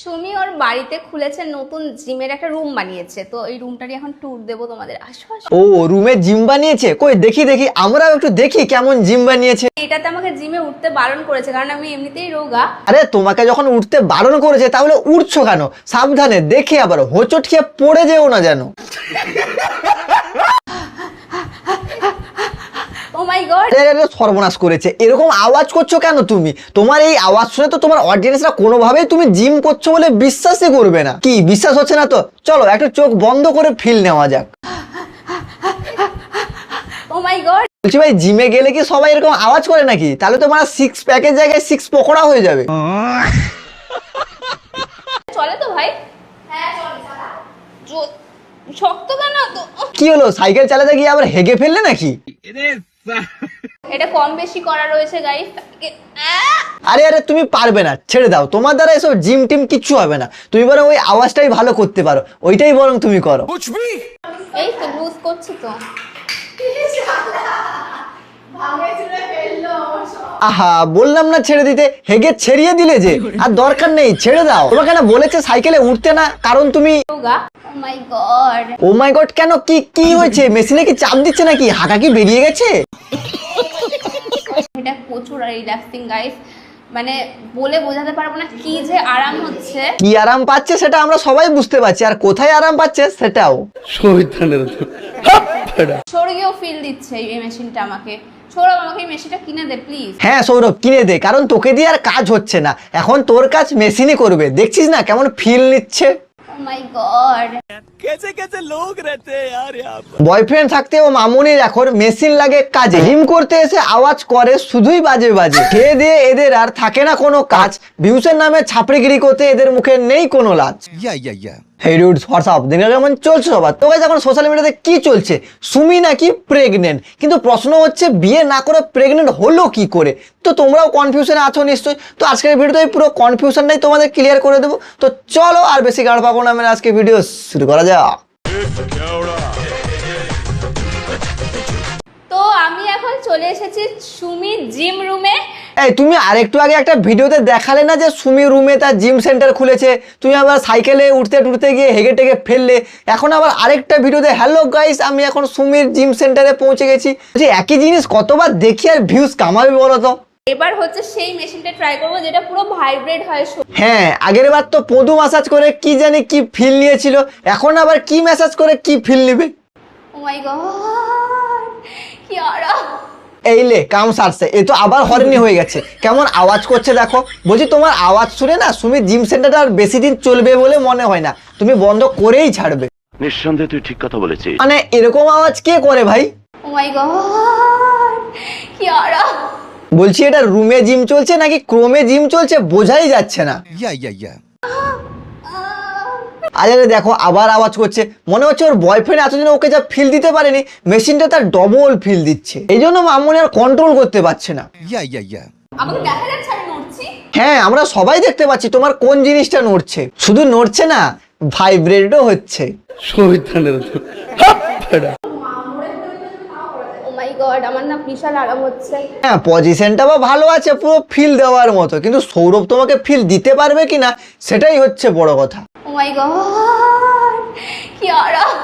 সুমি ওর বাড়িতে খুলেছে নতুন জিমের একটা রুম বানিয়েছে, তো এই রুমটারই এখন ট্যুর দেবো তোমাদের। আসো আসো। ও রুমে জিম বানিয়েছে, কই দেখি দেখি, আমরাও একটু দেখি কেমন জিম বানিয়েছে। এটাতে আমাকে জিমে উঠতে বারণ করেছে কারণ আমি এমনিতেই রোগা। আরে তোমাকে যখন উঠতে বারণ করেছে তাহলে উঠছো কেন? সাবধানে, দেখে আবার হোঁচট খেয়ে পড়ে যেও না যেন। ও মাই গড, সর্বনাশ করেছে। এরকম আওয়াজ করছো কেন তুমি? তোমার এই আওয়াজ শুনে তো তোমার অডিয়েন্সরা কোনোভাবেই তুমি জিম করছো বলে বিশ্বাসই করবে না। কি বিশ্বাস হচ্ছে না তো? চলো একটু চোখ বন্ধ করে ফিল নেওয়া যাক। ও মাই গড। বলছি ভাই, জিমে গেলে কি সবাই এরকম আওয়াজ করে নাকি? তাহলে তোমার 6 প্যাকের জায়গায় 6 পকোড়া হয়ে যাবে। চলে তো ভাই? হ্যাঁ চলে। শক্ত কেন তো? কি হলো, সাইকেল চালাতে গিয়ে আবার হেগে ফেললে নাকি? এটা কম বেশি করা রয়েছে গাইস। আরে আরে তুমি পারবে না, ছেড়ে দাও। তোমার দ্বারা এসব জিম টিম কিচ্ছু হবে না। তুমি বরং ওই আওয়াজটাই ভালো করতে পারো, ওইটাই বরং তুমি করো। এই তো লুজ করছি তো। আহা, বললাম না ছেড়ে দিতে, হেগে ছেড়িয়ে দিলে যে। আর দরকার নেই, ছেড়ে দাও। তোমাকে না বলেছে সাইকেলে উঠতে না, কারণ তুমি রোগা। ও মাই গড। ও মাই গড কেন? কি কি হয়েছে? মেশিনে কি চাপ দিচ্ছে নাকি? হাঁকা কি বেরিয়ে গেছে? এটা প্রচুর রিল্যাক্সিং গাইস, মানে বলে বোঝাতে পারবো না কি যে আরাম হচ্ছে। কি আরাম পাচ্ছে সেটা আমরা সবাই বুঝতে পারছি, আর কোথায় আরাম পাচ্ছে সেটাও। স্বর্গীয় ফিল দিচ্ছে এই মেশিনটা আমাকে। সৌরভ আমাকে এই মেশিনটা কিনে দে প্লিজ। হ্যাঁ সৌরভ, কিনে দে, কারণ তোকে দিয়ে আর কাজ হচ্ছে না। এখন তোর কাজ মেশিনই করবে। দেখছিস না কেমন ফিল নিচ্ছে? ও মাই গড। বয়ফ্রেন্ড থাকতে ও মামুনির এখন মেশিন লাগে কাজে। জিম করতে এসে আওয়াজ করে শুধুই বাজে বাজে। খেয়ে দিয়ে এদের আর থাকে না কোনো কাজ। ভিউসের নামে ছাপড়িগিরি করতে এদের মুখে নেই কোনো লাজ। হেই ডুডস, হোয়াটসঅ্যাপ? দিনটা কেমন চলছে সবার? তো গাইস, এখন সোশ্যাল মিডিয়াতে কি চলছে? সুমি নাকি প্রেগনেন্ট, কিন্তু প্রশ্ন হচ্ছে বিয়ে না করে প্রেগনেন্ট হলো কি করে? তো তোমরাও কনফিউশনে আছো নিশ্চয়ই। তো আজকের ভিডিওতে পুরো কনফিউশনটাই তোমাদের ক্লিয়ার করে দেবো। তো চলো আর বেশি গাড় পাবো না, মানে আজকে ভিডিও শুরু করা যাক। তো আমি এখন চলে এসেছি সুমি জিম রুমে। এই তুমি আরেকটু আগে একটা ভিডিওতে দেখালে না যে সুমি রুমে তার জিম সেন্টার খুলেছে? তুমি আবার সাইকেলে উঠতে টুটতে গিয়ে হেগে টেগে ফেললে। এখন আবার আরেকটা ভিডিওতে হ্যালো গাইস, আমি এখন সুমির জিম সেন্টারে পৌঁছে গেছি। যে একই জিনিস কতবার দেখি আর ভিউজ কামাবে বলো তো? এবার হচ্ছে সেই মেশিনটা ট্রাই করবো যেটা পুরো ভাইব্রেট হয়। হ্যাঁ, আগের বার তো পদু ম্যাসাজ করে কি জানি কি ফিল নিয়েছিল, এখন আবার কি ম্যাসাজ করে কি ফিল নিবে? ও মাই গড, কি আরাম। এই লে, কাম সারছে। এ তো আবার হরেনি হয়ে গেছে। কেমন আওয়াজ করছে দেখো। বলছি তোমার আওয়াজ শুনে না সুমি জিম সেন্টারটা আর বেশি দিন চলবে বলে মনে হয় না। তুমি বন্ধ করেই ছাড়বে। নিঃসন্দেহে তুই ঠিক কথা বলেছিস। মানে এরকম আওয়াজ কে করে ভাই? ও মাই গড, কি আরাম। বলছি এটা রুমে জিম চলছে নাকি ক্রোমে জিম চলছে বোঝাই যাচ্ছে না। আরে দেখো আবার আওয়াজ করছে। মনে হচ্ছে ওর বয়ফ্রেন্ড এতদিন ওকে যা ফিল দিতে পারেনি, মেশিনটা তার ডবল ফিল দিচ্ছে। এই জন্য মামুনি আর কন্ট্রোল করতে পারছে না। আমাকে দেখা যাচ্ছে আমি নড়ছি? হ্যাঁ, আমরা সবাই দেখতে পাচ্ছি তোমার কোন জিনিসটা নড়ছে। শুধু নড়ছে না, ভাইব্রেটও হচ্ছে। ও মাই গড, আমার না বিশাল আরাম হচ্ছে। হ্যাঁ, পজিশনটা বা ভালো আছে, পুরো ফিল দেওয়ার মতো, কিন্তু সৌরভ তোমাকে ফিল দিতে পারবে কিনা সেটাই হচ্ছে বড় কথা। ও মাই গড, কি আরাম।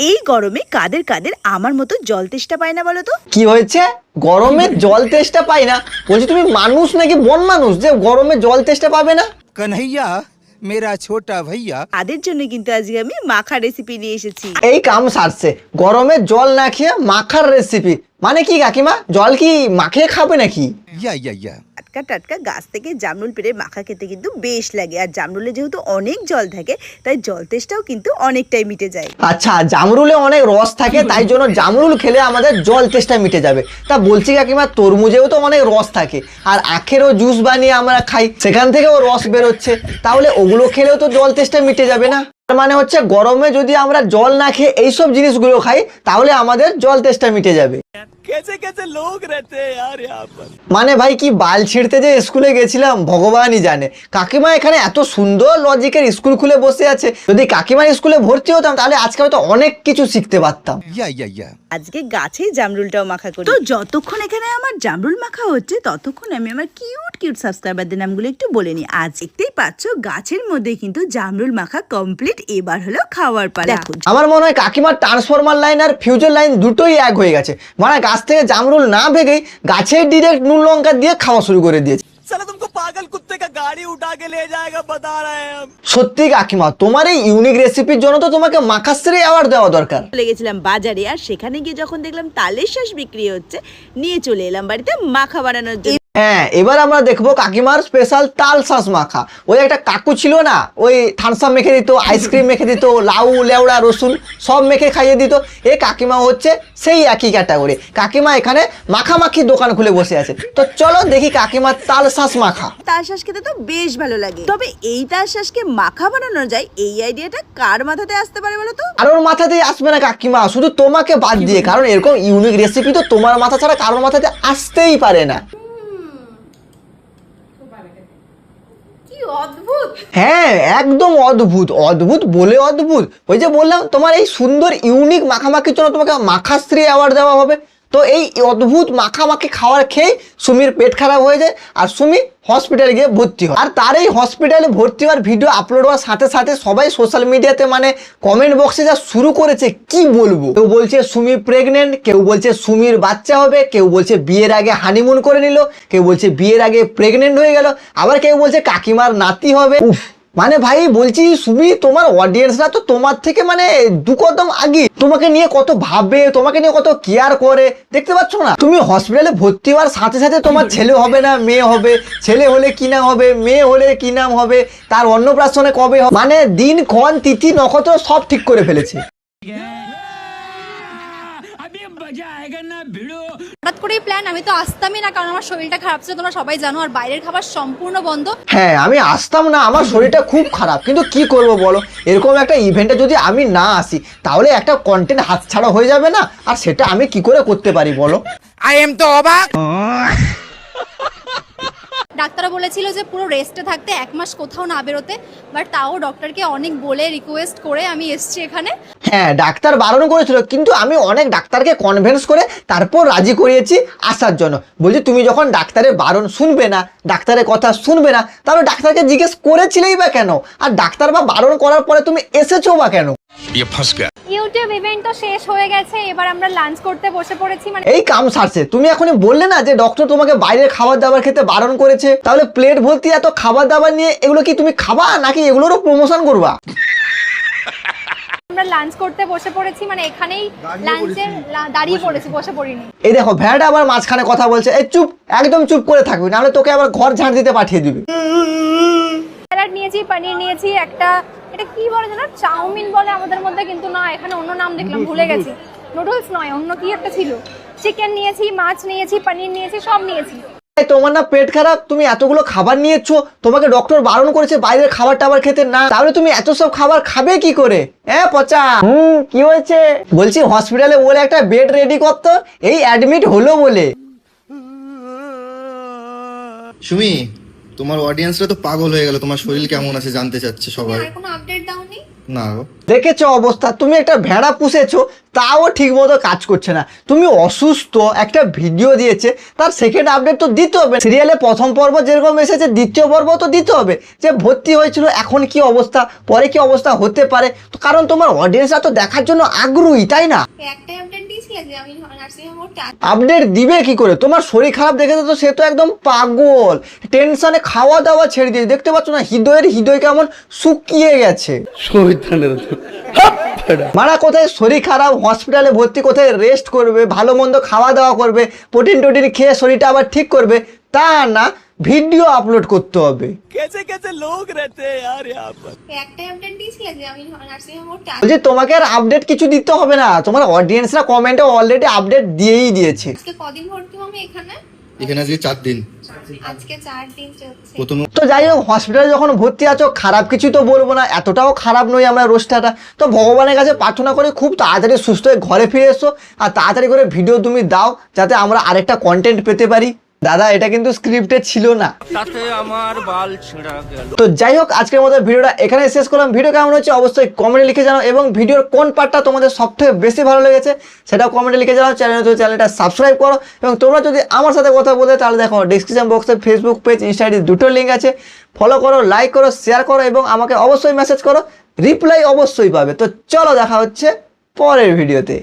এই গরমে কাদের কাদের আমার মতো জল তেষ্টা পায় না বলো তো? কি হয়েছে? গরমে জল তেষ্টা পাই না? বলছি তুমি মানুষ নাকি বন মানুষ যে গরমে জল তেষ্টা পাবে না? कन्हैया मेरा छोटा भैया। তাদের জন্য কিন্তু আজকে আমি মাখা রেসিপি নিয়ে এসেছি। এই কাম সারছে, গরমে জল না খেয়ে মাখার রেসিপি? মানে কি কাকিমা, জল কি মাখিয়ে খাবে নাকি? या টাটকা টাটকা গাছ থেকে জামরুল পেড়ে মাখা খেতে কিন্তু বেশ লাগে। আর জামরুলে যেহেতু অনেক জল থাকে তাই জল তেষ্টাও কিন্তু অনেকটাই মিটে যায়। আচ্ছা, জামরুলে অনেক রস থাকে তাই জন্য জামরুল খেলে আমাদের জল তেষ্টা মিটে যাবে। তা বলছি কাকিমা, তরমুজেও তো অনেক রস থাকে, আর আখেরও জুস বানিয়ে আমরা খাই, সেখান থেকেও রস বেরোচ্ছে। তাহলে ওগুলো খেলেও তো জল তেষ্টা মিটে যাবে না? মানে হচ্ছে গরমে যদি আমরা জল না খেয়ে এইসব জিনিসগুলো খাই তাহলে আমাদের জল তেষ্টা মিটে যাবে। মানে ভাই কি বাল ছিঁড়তে যে স্কুলে গেছিলাম ভগবানই জানে। কাকিমা এখানে এত সুন্দর লজিকের স্কুল খুলে বসে আছে। যদি কাকিমার স্কুলে ভর্তি হতাম তাহলে আজকে হয়তো অনেক কিছু শিখতে পারতাম। या আজকে গাছেই জামরুলটাও মাখা করি। তো যতক্ষণ এখানে আমার জামরুল মাখা হচ্ছে ততক্ষণ আমি আমার কিউট কিউট সাবস্ক্রাইবারদের নামগুলো একটু বলে নিই। আজ দেখতেই পাচ্ছ গাছের মধ্যে কিন্তু জামরুল মাখা কমপ্লিট। এবার হলো খাওয়ার পালা। দেখো আমার মনে হয় কাকিমার ট্রান্সফরমার লাইন আর ফিউচার লাইন দুটোই এক হয়ে গেছে। মানে গাছ থেকে জামরুল না ভেঙেই গাছে ডিরেক্ট নুন লঙ্কা দিয়ে খাওয়া শুরু করে দিয়েছে। সত্যি কাকিমা, তোমার এই ইউনিক রেসিপির জন্য তো তোমাকে মাখাশ্রী অ্যাওয়ার্ড দেওয়া দরকার। চলে গেছিলাম বাজারে, আর সেখানে গিয়ে যখন দেখলাম তালের শাঁস বিক্রি হচ্ছে, নিয়ে চলে এলাম বাড়িতে মাখা বানানোর জন্য। হ্যাঁ, এবার আমরা দেখবো কাকিমার স্পেশাল তাল শাঁস মাখা। ওই একটা কাকু ছিল না, ওই থানসাপ মেখে দিত, আইসক্রিম মেখে দিত, লাউ লেওড়া রসুন সব মেখে খাইয়ে দিত। এই কাকিমা হচ্ছে সেই একই ক্যাটাগরি। কাকিমা এখানে মাখামাখি দোকান খুলে বসে আছে। তো চলো দেখি কাকিমার তাল শাঁস মাখা। তাল শাঁস খেতে তো বেশ ভালো লাগে, তবে এই তাল শাঁসকে মাখা বানানো যায় এই আইডিয়াটা কার মাথাতে আসতে পারে বলো তো? কারোর মাথাতেই আসবে না কাকিমা, শুধু তোমাকে বাদ দিয়ে। কারণ এরকম ইউনিক রেসিপি তো তোমার মাথা ছাড়া কারোর মাথাতে আসতেই পারে না। হ্যাঁ, একদম অদ্ভুত। অদ্ভুত বলে অদ্ভুত। ওই যে বললাম তোমার এই সুন্দর ইউনিক মাখামাখির জন্য তোমাকে মাখাশ্রী অ্যাওয়ার্ড দেওয়া হবে। তো এই অদ্ভুত মাখামাখি খাওয়ার খেয়ে সুমির পেট খারাপ হয়ে যায় আর সুমি হসপিটালে গিয়ে ভর্তি হয়। আর তার এই হসপিটালে ভর্তি হওয়ার ভিডিও আপলোড হওয়ার সাথে সাথে সবাই সোশ্যাল মিডিয়াতে মানে কমেন্ট বক্সে যা শুরু করেছে কি বলবো। কেউ বলছে সুমি প্রেগনেন্ট, কেউ বলছে সুমির বাচ্চা হবে, কেউ বলছে বিয়ের আগে হানিমুন করে নিল, কেউ বলছে বিয়ের আগে প্রেগনেন্ট হয়ে গেল, আবার কেউ বলছে কাকিমার নাতি হবে। উফ, মানে ভাই বলছি সুমি, তোমার অডিয়েন্সরা তো তোমার থেকে মানে দু কদম আগে। তোমাকে নিয়ে কত ভাবে, তোমাকে নিয়ে কত কেয়ার করে, দেখতে পাচ্ছ না? তুমি হসপিটালে ভর্তি হওয়ার সাথে সাথে তোমার ছেলে হবে না মেয়ে হবে, ছেলে হলে কি নাম হবে, মেয়ে হলে কি নাম হবে, তার অন্নপ্রাশনে কবে হবে, মানে দিন ক্ষণ তিথি নক্ষত্র সব ঠিক করে ফেলেছে। হঠাৎ করেই প্ল্যান, আমি তো আসতামই না, কারণ আমার শরীরটা খারাপ ছিল, তোমরা সবাই জানো, আর বাইরের খাবার সম্পূর্ণ বন্ধ। হ্যাঁ, আমি আসতাম না, আমার শরীরটা খুব খারাপ, কিন্তু কি করব বলো, এরকম একটা ইভেন্টে যদি আমি না আসি তাহলে একটা কন্টেন্ট হাতছাড়া হয়ে যাবে না? আর সেটা আমি কি করে করতে পারি বলো? आई एम तो अबाक। ডাক্তাররা বলেছিল যে পুরো রেস্টে থাকতে, 1 মাস কোথাও না বেরোতে, বাট তাও ডক্টরকে অনেক বলে রিকোয়েস্ট করে আমি এসেছি এখানে। হ্যাঁ, ডাক্তার বারণ করেছিল, কিন্তু আমি অনেক ডাক্তারকে কনভিন্স করে তারপর রাজি করিয়েছি আসার জন্য। বলছি তুমি যখন ডাক্তারের বারণ শুনবে না, ডাক্তারের কথা শুনবে না, তাহলে ডাক্তারকে জিজ্ঞেস করেছিলেই বা কেন? আর ডাক্তার বা বারণ করার পরে তুমি এসেছো বা কেন? ये फंस गया। ইউটিউব ইভেন্ট তো শেষ হয়ে গেছে, এবার আমরা লাঞ্চ করতে বসে পড়েছি। মানে এই কাম সারছে। তুমি এখনই বললে না যে ডক্টর তোমাকে বাইরের খাবার দাবার খেতে বারণ করেছে, তাহলে প্লেট ভর্তি এত খাবার দাবার নিয়ে এগুলো কি তুমি খাবা নাকি এগুলোরও প্রমোশন করবা? আমরা লাঞ্চ করতে বসে পড়েছি, মানে এখানেই লাঞ্চের দাঁড়িয়ে পড়েছি, বসে পড়িনি। এই দেখো ভ্যাট আবার মাঝখানে কথা বলছে। এই চুপ, একদম চুপ করে থাকবি, নাহলে তোকে আবার ঘর ঝাড় দিতে পাঠিয়ে দিবে। স্যালাড নিয়েছি, পনির নিয়েছি, একটা এটা কি বলে জানো, চাউমিন বলে আমাদের মধ্যে, কিন্তু না এখানে অন্য নাম দেখলাম, ভুলে গেছি। নুডলস নয়, অন্য কি একটা ছিল। চিকেন নিয়েছি, মাছ নিয়েছি, পনির নিয়েছি, সব নিয়েছি। তোমার না পেট খারাপ, তুমি এতগুলো খাবার নিয়েছো, তোমাকে ডক্টর বারণ করেছে বাইরের খাবার টাবার খেতে না, তাহলে তুমি এত সব খাবার খাবে কি করে? হ্যাঁ পচা, কি হয়েছে? বলছি হসপিটালে বলে একটা বেড রেডি করতো, এই অ্যাডমিট হলো বলে। সুমি, তোমার অডিয়েন্সরা তো পাগল হয়ে গেল, তোমার শরীর কেমন আছে জানতে চাচ্ছে সবাই। আর কোনো আপডেট দাওনি? না গো। দেখেছো অবস্থা, তুমি একটা ভেড়া পুষেছো তাও ঠিক মতো কাজ করছে না। তুমি অসুস্থ, একটা ভিডিও দিয়েছে, তার সেকেন্ড আপডেট তো দিতে হবে। সিরিয়ালে প্রথম পর্ব যেরকম এসেছে দ্বিতীয় পর্ব তো দিতে হবে, যে ভর্তি হয়েছিল এখন কি অবস্থা, পরে কি অবস্থা হতে পারে। তো কারণ তোমার অডিয়েন্সরা তো দেখার জন্য আগ্রহী, তাই না? একটা আপডেট দিয়েছিলে যে আমি নার্সিং হোমে আপডেট দিবে কি করে? তোমার শরীর খারাপ দেখে তো সে তো একদম পাগল, টেনশনে খাওয়া দাওয়া ছেড়ে দিয়েছে। দেখতে পাচ্ছ না হৃদয় কেমন শুকিয়ে গেছে। মারা কোথায় শরীর খারাপ, হসপিটালে ভর্তি, কোথায় রেস্ট করবে, ভালো মন্দ খাওয়া দাওয়া করবে, প্রোটিন টোটিন খেয়ে শরীরটা আবার ঠিক করবে, তা না ভিডিও আপলোড করতে হবে। একটা আপডেট দিয়েছিলে যে আমি নার্সিং হোমে বলছি তোমাকে আর আপডেট কিছু দিতে হবে না, তোমার অডিয়েন্সরা কমেন্টে অলরেডি আপডেট দিয়েই দিয়েছে। আজকে কদিন ভর্তি হবে এখানে? এখানে আজকে 4 দিন। আজকে 4 দিন চলছে। প্রথম তো যাই হোক, হসপিটালে যখন ভর্তি আছো খারাপ কিছু তো বলবো না, এতটাও খারাপ নই আমরা রোস্টারটা। তো ভগবানের কাছে প্রার্থনা করে খুব তাড়াতাড়ি সুস্থ হয়ে ঘরে ফিরে এসো, আর তাড়াতাড়ি করে ভিডিও তুমি দাও যাতে আমরা আরেকটা কন্টেন্ট পেতে পারি। দাদা এটা কিন্তু স্ক্রিপ্টে ছিল না। তো যাই হোক আজকের মতো ভিডিওটা এখানে শেষ করলাম। ভিডিও কেমন হচ্ছে অবশ্যই কমেন্টে লিখে জানাও এবং ভিডিওর কোন পার্টটা তোমাদের সবথেকে বেশি ভালো লেগেছে সেটাও কমেন্টে লিখে জানাও। চ্যানেলটা সাবস্ক্রাইব করো এবং তোমরা যদি আমার সাথে কথা বলতে তাহলে দেখো ডিসক্রিপশন বক্সে ফেসবুক পেজ, ইনস্টা আইডি দুটো লিঙ্ক আছে। ফলো করো, লাইক করো, শেয়ার করো এবং আমাকে অবশ্যই মেসেজ করো, রিপ্লাই অবশ্যই পাবে। তো চলো দেখা হচ্ছে পরের ভিডিওতে।